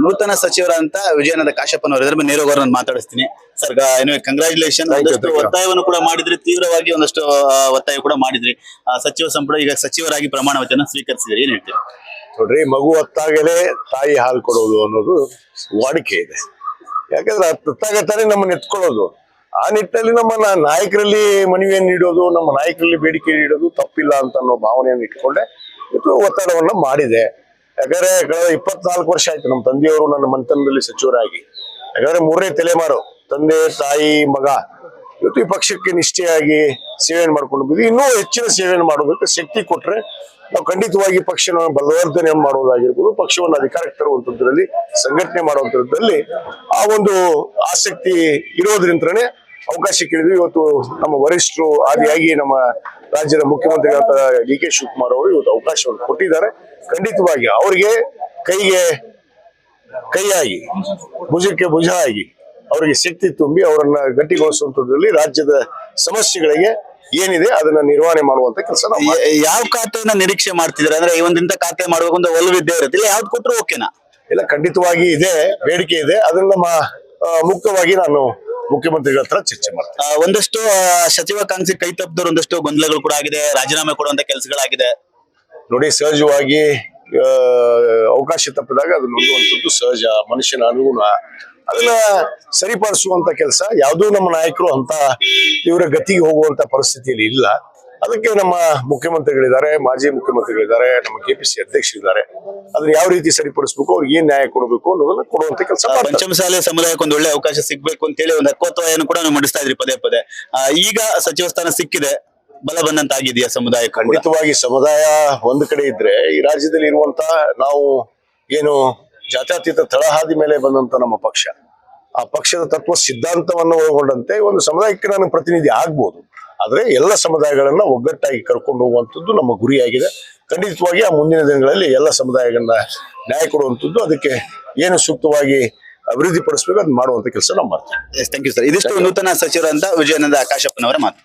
ನೂತನ ಸಚಿವರಂತ ವಿಜಯಾನಂದ ಕಾಶಪ್ಪನವರು ಇದ್ರ ನೇರವಾಗಿ ಅವ್ರನ್ನ ಮಾತಾಡಿಸ್ತೀನಿ. ಸರ್ ಏನು ಕಂಗ್ರಾಚುಲೇಷನ್. ಒಂದಷ್ಟು ಒತ್ತಾಯವನ್ನು ಕೂಡ ಮಾಡಿದ್ರಿ, ತೀವ್ರವಾಗಿ ಒಂದಷ್ಟು ಒತ್ತಾಯ ಕೂಡ ಮಾಡಿದ್ರಿ. ಸಚಿವ ಸಂಪುಟ ಈಗ ಸಚಿವರಾಗಿ ಪ್ರಮಾಣ ವಚನ ಸ್ವೀಕರಿಸಿದ್ರಿ, ಏನ್ ಹೇಳ್ತೀರಿ? ನೋಡ್ರಿ, ಮಗು ಹೊತ್ತಾಗಲೇ ತಾಯಿ ಹಾಲು ಕೊಡೋದು ಅನ್ನೋದು ವಾಡಿಕೆ ಇದೆ. ಯಾಕಂದ್ರೆ ಹೊತ್ತಾಗತ್ತಾನೆ ನಮ್ಮನ್ನ ಎತ್ಕೊಳ್ಳೋದು. ಆ ನಿಟ್ಟಿನಲ್ಲಿ ನಮ್ಮ ನಾಯಕರಲ್ಲಿ ಮನವಿಯನ್ನು ನೀಡೋದು, ನಮ್ಮ ನಾಯಕರಲ್ಲಿ ಬೇಡಿಕೆ ನೀಡೋದು ತಪ್ಪಿಲ್ಲ ಅಂತ ಅನ್ನೋ ಭಾವನೆಯನ್ನು ಇಟ್ಕೊಂಡೆ ಒತ್ತಡವನ್ನ ಮಾಡಿದೆ. ಯಾಕಂದ್ರೆ ಕಳೆದ 24 ವರ್ಷ ಆಯ್ತು ನಮ್ಮ ತಂದೆಯವರು ನನ್ನ ಮನೆತನದಲ್ಲಿ ಸಚಿವರಾಗಿ. ಯಾಕಂದ್ರೆ 3ನೇ ತಲೆಮಾರು ತಂದೆ ತಾಯಿ ಮಗ ಇವತ್ತು ಈ ಪಕ್ಷಕ್ಕೆ ನಿಷ್ಠೆಯಾಗಿ ಸೇವೆಯನ್ನು ಮಾಡ್ಕೊಂಡು ಬಂದ್ವಿ. ಇನ್ನೂ ಹೆಚ್ಚಿನ ಸೇವೆಯನ್ನು ಮಾಡೋದಕ್ಕೆ ಶಕ್ತಿ ಕೊಟ್ರೆ ನಾವು ಖಂಡಿತವಾಗಿ ಪಕ್ಷವನ್ನು ಬಲವರ್ಧನೆ ಮಾಡೋದಾಗಿರ್ಬೋದು, ಪಕ್ಷವನ್ನು ಅಧಿಕಾರಕ್ಕೆ ತರುವಂತದ್ರಲ್ಲಿ ಸಂಘಟನೆ ಮಾಡುವಂತದ್ರಲ್ಲಿ ಆ ಒಂದು ಆಸಕ್ತಿ ಇರೋದ್ರಿಂದನೇ ಅವಕಾಶ ಕೇಳಿದ್ವಿ. ಇವತ್ತು ನಮ್ಮ ವರಿಷ್ಠರು ಆದಿಯಾಗಿ ನಮ್ಮ ರಾಜ್ಯದ ಮುಖ್ಯಮಂತ್ರಿಗಳಾದ ಡಿ.ಕೆ. ಶಿವಕುಮಾರ್ ಅವರು ಇವತ್ತು ಅವಕಾಶವನ್ನು ಕೊಟ್ಟಿದ್ದಾರೆ. ಖಂಡಿತವಾಗಿ ಅವರಿಗೆ ಕೈಗೆ ಕೈಯಾಗಿ ಭುಜಕ್ಕೆ ಭುಜ ಆಗಿ ಅವರಿಗೆ ಶಕ್ತಿ ತುಂಬಿ ಅವರನ್ನ ಗಟ್ಟಿಗೊಳಿಸುವಂತದ್ರಲ್ಲಿ ರಾಜ್ಯದ ಸಮಸ್ಯೆಗಳಿಗೆ ಏನಿದೆ ಅದನ್ನ ನಿರ್ವಹಣೆ ಮಾಡುವಂತ ಕೆಲಸ. ಯಾವ ಖಾತೆಯನ್ನ ನಿರೀಕ್ಷೆ ಮಾಡ್ತಿದ್ರೆ? ಅಂದ್ರೆ ಈ ಒಂದಿಂತ ಖಾತೆ ಮಾಡ್ಬೇಕು ಅಂತ ಒಲವಿದ್ದೇ ಇರುತ್ತೆ, ಇಲ್ಲ ಯಾವ್ದು ಕೊಟ್ಟರು ಓಕೆನಾ? ಇಲ್ಲ, ಖಂಡಿತವಾಗಿ ಇದೆ, ಬೇಡಿಕೆ ಇದೆ. ಅದನ್ನ ಮುಕ್ತವಾಗಿ ನಾನು ಮುಖ್ಯಮಂತ್ರಿಗಳ ಹತ್ರ ಚರ್ಚೆ ಮಾಡ್ತೀನಿ. ಒಂದಷ್ಟು ಸಚಿವಾಕಾಂಕ್ಷಿ ಕೈ ತಪ್ಪಿದವರು ಒಂದಷ್ಟು ಗೊಂದಲಗಳು ಕೂಡ ಆಗಿದೆ, ರಾಜೀನಾಮೆ ಕೊಡುವಂತ ಕೆಲಸಗಳಾಗಿದೆ. ನೋಡಿ, ಸಹಜವಾಗಿ ಅವಕಾಶ ತಪ್ಪಿದಾಗ ಅದನ್ನ ಹೊಂದುವಂಥದ್ದು ಸಹಜ, ಮನುಷ್ಯನ ಅನುಗುಣ. ಅದನ್ನ ಸರಿಪಡಿಸುವಂತ ಕೆಲಸ ಯಾವುದೂ ನಮ್ಮ ನಾಯಕರು ಅಂತ ಇವರ ಗತಿಗೆ ಹೋಗುವಂತ ಪರಿಸ್ಥಿತಿಯಲ್ಲಿ ಇಲ್ಲ. ಅದಕ್ಕೆ ನಮ್ಮ ಮುಖ್ಯಮಂತ್ರಿಗಳಿದ್ದಾರೆ, ಮಾಜಿ ಮುಖ್ಯಮಂತ್ರಿಗಳಿದ್ದಾರೆ, ನಮ್ಮ ಕೆಪಿಸಿ ಅಧ್ಯಕ್ಷರಿದ್ದಾರೆ. ಅದನ್ನ ಯಾವ ರೀತಿ ಸರಿಪಡಿಸಬೇಕು, ಅವ್ರಿಗೆ ಏನ್ ನ್ಯಾಯ ಕೊಡಬೇಕು ಅನ್ನೋದನ್ನ ಕೊಡುವಂತ ಕೆಲಸ. ಪಂಚಮಸಾಲಿ ಸಮುದಾಯಕ್ಕೆ ಒಂದು ಒಳ್ಳೆ ಅವಕಾಶ ಸಿಗ್ಬೇಕು ಅಂತ ಹೇಳಿ ಒಂದು ಹಕ್ಕೋತ್ವಯನ್ನು ಕೂಡ ನಾವು ಮಂಡಿಸ್ತಾ ಇದ್ರಿ ಪದೇ ಪದೇ. ಈಗ ಸಚಿವ ಸ್ಥಾನ ಸಿಕ್ಕಿದೆ, ಬಲ ಬಂದಂತಾಗಿದೆಯಾ ಸಮುದಾಯ? ಖಂಡಿತವಾಗಿ ಸಮುದಾಯ ಒಂದು ಕಡೆ ಇದ್ರೆ ಈ ರಾಜ್ಯದಲ್ಲಿ ಇರುವಂತ ನಾವು ಏನು ಜಾತ್ಯತೀತ ತಳಹಾದಿ ಮೇಲೆ ಬಂದಂತ ನಮ್ಮ ಪಕ್ಷ, ಆ ಪಕ್ಷದ ತತ್ವ ಸಿದ್ಧಾಂತವನ್ನು ಒಳಗೊಂಡಂತೆ ಒಂದು ಸಮುದಾಯಕ್ಕೆ ನಾನು ಪ್ರತಿನಿಧಿ ಆಗ್ಬೋದು. ಆದ್ರೆ ಎಲ್ಲ ಸಮುದಾಯಗಳನ್ನ ಒಗ್ಗಟ್ಟಾಗಿ ಕರ್ಕೊಂಡು ಹೋಗುವಂಥದ್ದು ನಮ್ಮ ಗುರಿಯಾಗಿದೆ. ಖಂಡಿತವಾಗಿ ಆ ಮುಂದಿನ ದಿನಗಳಲ್ಲಿ ಎಲ್ಲ ಸಮುದಾಯಗಳನ್ನ ನ್ಯಾಯ ಕೊಡುವಂಥದ್ದು, ಅದಕ್ಕೆ ಏನು ಸೂಕ್ತವಾಗಿ ಅಭಿವೃದ್ಧಿ ಪಡಿಸಬೇಕು ಅದನ್ನ ಮಾಡುವಂತ ಕೆಲಸ ನಾವು ಮಾಡ್ತೀವಿ. Thank you sir. ಇದಿಷ್ಟು ನೂತನ ಸಚಿವರಂತ ವಿಜಯಾನಂದ ಕಾಶಪ್ಪನವರ ಮಾತು.